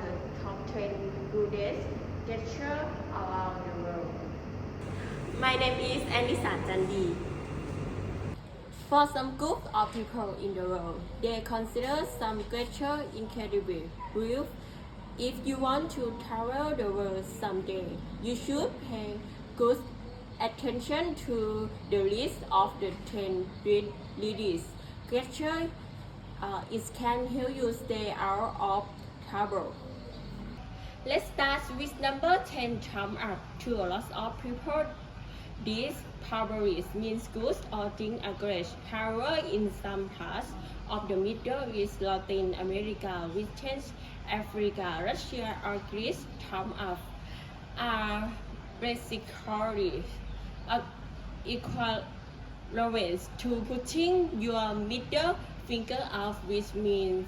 the top 10 rudest gestures around the world. My name is Anissa Chandi. For some group of people in the world, they consider some gesture incredibly rude. If you want to travel the world someday, you should pay good attention to the list of the 10 rudest gestures. It can help you stay out of trouble. Let's start with number 10 thumb up. To a lot of people, this probably means good or thing aggressive. However, in some parts of the Middle East, Latin America, West Africa, Russia, or Greece, thumb up are basically equivalent to putting your middle finger up, which means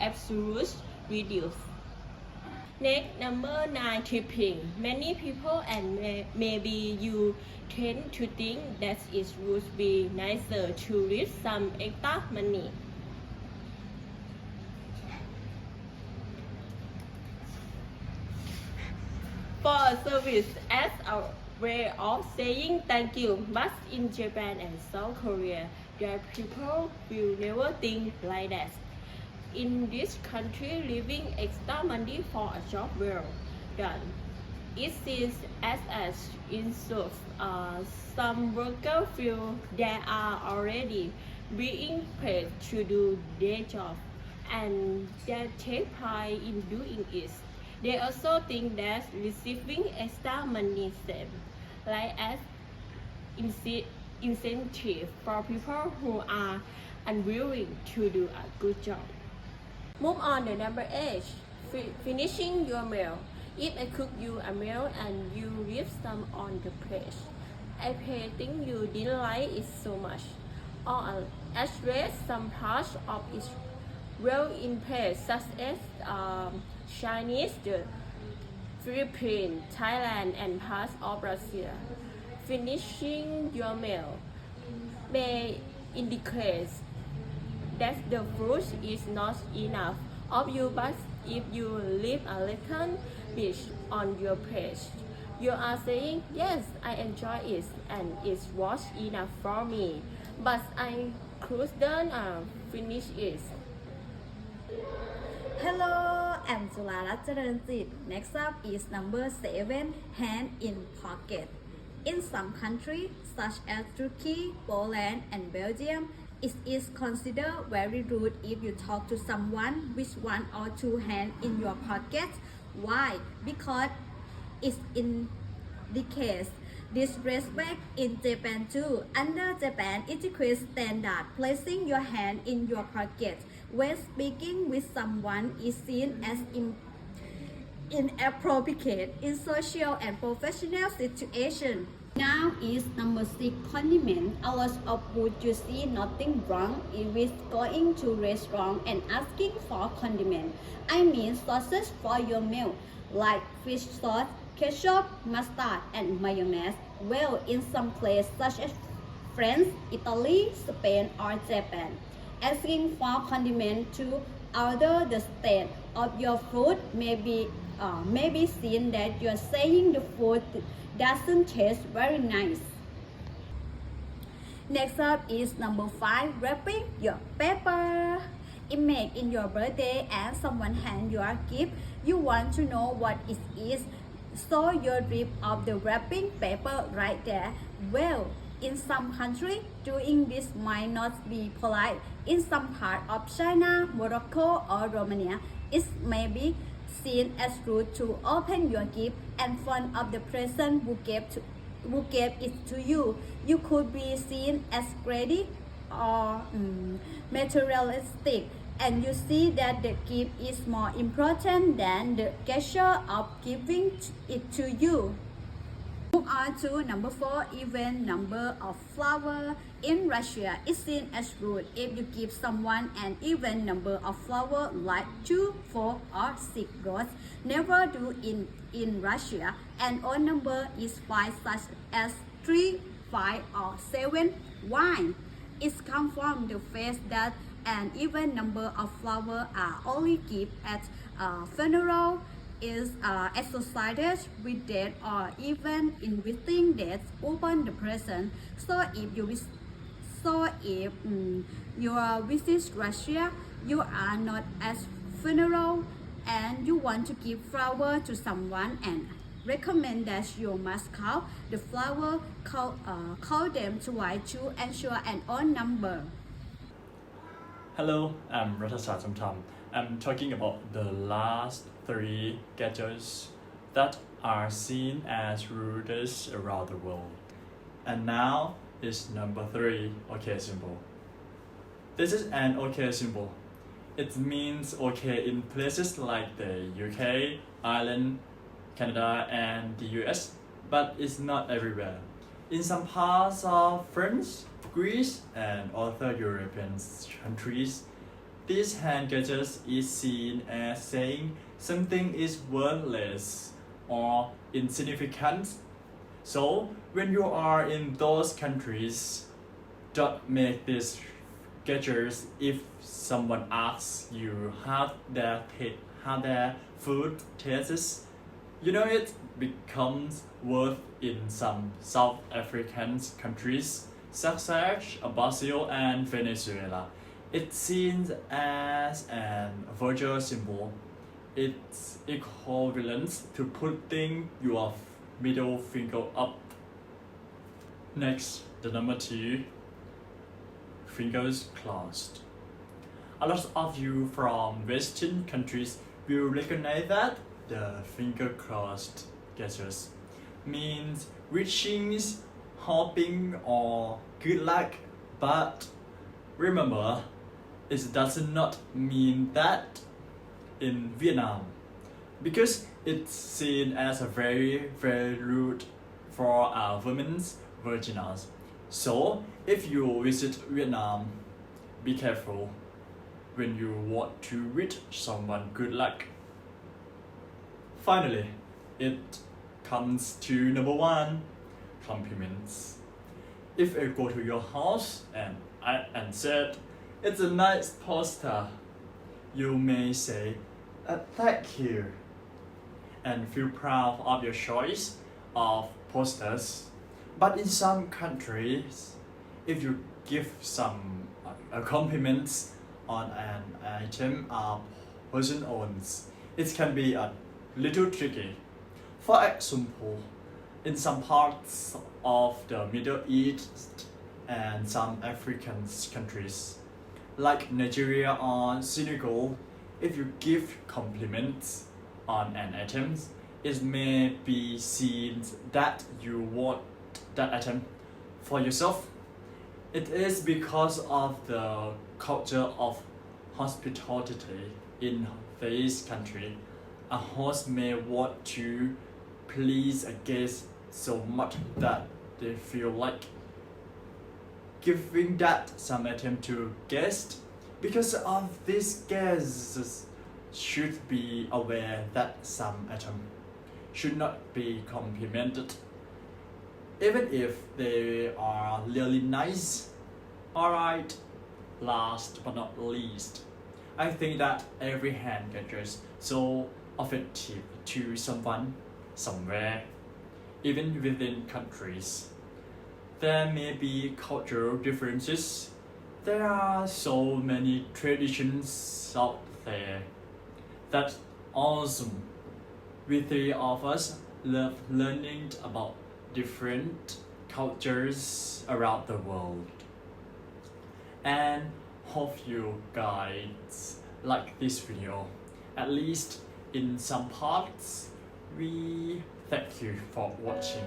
absolute reduce. Next, number 9, tipping. Many people and maybe you tend to think that it would be nicer to leave some extra money. For a service as a way of saying thank you, but in Japan and South Korea, their people will never think like that. In this country, leaving extra money for a job well done, it seems as insult. Some workers feel they are already being paid to do their job, and they take pride in doing it. They also think that receiving extra money seems like as incentive for people who are unwilling to do a good job. Move on to number 8, finishing your meal. If I cook you a meal and you leave some on the plate, I think you didn't like it so much, or at least some parts of it well in place, such as Chinese, the Philippines, Thailand, and parts of Russia. Finishing your meal may indicate that the food is not enough of you, but if you leave a little bit on your plate, you are saying, yes, I enjoy it and it was enough for me, but I couldn't finish it. Hello, I'm Sularat Charanjit. Next up is number 7, hand in pocket. In some countries, such as Turkey, Poland, and Belgium, it is considered very rude if you talk to someone with 1 or 2 hands in your pocket. Why? Because it indicates disrespect. In Japan too, under Japan etiquette standard, placing your hand in your pocket when speaking with someone is seen as inappropriate in social and professional situations. Now is number 6, condiment. A lot of food you see nothing wrong with going to restaurant and asking for condiment. I mean sauces for your meal, like fish sauce, ketchup, mustard, and mayonnaise. Well, in some places such as France, Italy, Spain, or Japan, asking for condiment to alter the state of your food may be seen that you are saying the food doesn't taste very nice. Next up is number 5, wrapping your paper. Imagine in your birthday and someone hand you a gift. You want to know what it is, so you rip off the wrapping paper right there. Well, in some countries, doing this might not be polite. In some part of China, Morocco, or Romania, it may be seen as rude to open your gift in front of the person who gave it to you. You could be seen as greedy or materialistic, and you see that the gift is more important than the gesture of giving it to you. Move on to number 4, even number of flowers. In Russia, it's seen as rude if you give someone an even number of flowers like 2, 4, or 6 roses. Never do in Russia. An odd number is 5, such as 3, 5, or 7. Why? It comes from the fact that and even number of flowers are only given at funeral is associated with death or even inviting death upon the present. So if you visit Russia, you are not at funeral and you want to give flower to someone and recommend that you must count the flower, count them twice to ensure an odd number. Hello, I'm Rudest Gestures. I'm talking about the last 3 gestures that are seen as rudest around the world. And now is number 3, okay symbol. This is an okay symbol. It means okay in places like the UK, Ireland, Canada, and the US, but it's not everywhere. In some parts of France, Greece, and other European countries, this hand gestures is seen as saying something is worthless or insignificant. So when you are in those countries, don't make these gestures if someone asks you how their food tastes. You know, it becomes worth in some South African countries such as Brazil and Venezuela. It's seen as an virtual symbol. It's equivalent to putting your middle finger up. Next, the number 2, fingers crossed. A lot of you from Western countries will recognize that the finger crossed gestures means wishings, hoping, or good luck, but remember, it does not mean that in Vietnam, because it's seen as a very rude for our women's vaginas. So if you visit Vietnam, be careful when you want to wish someone good luck. Finally, it comes to number 1, compliments. If I go to your house and said, "It's a nice poster," you may say, "Thank you," and feel proud of your choice of posters. But in some countries, if you give some compliments on an item a person owns, it can be a little tricky. For example, in some parts of the Middle East and some African countries, like Nigeria or Senegal, if you give compliments on an item, it may be seen that you want that item for yourself. It is because of the culture of hospitality in this country. A host may want to please a guest so much that they feel like giving that some item to guest. Because of this, guests should be aware that some item should not be complimented, even if they are really nice. Alright, last but not least, I think that every hand gestures so offensive to someone, somewhere, even within countries. There may be cultural differences. There are so many traditions out there. That's awesome. We 3 of us love learning about different cultures around the world. And hope you guys like this video. At least in some parts. We thank you for watching.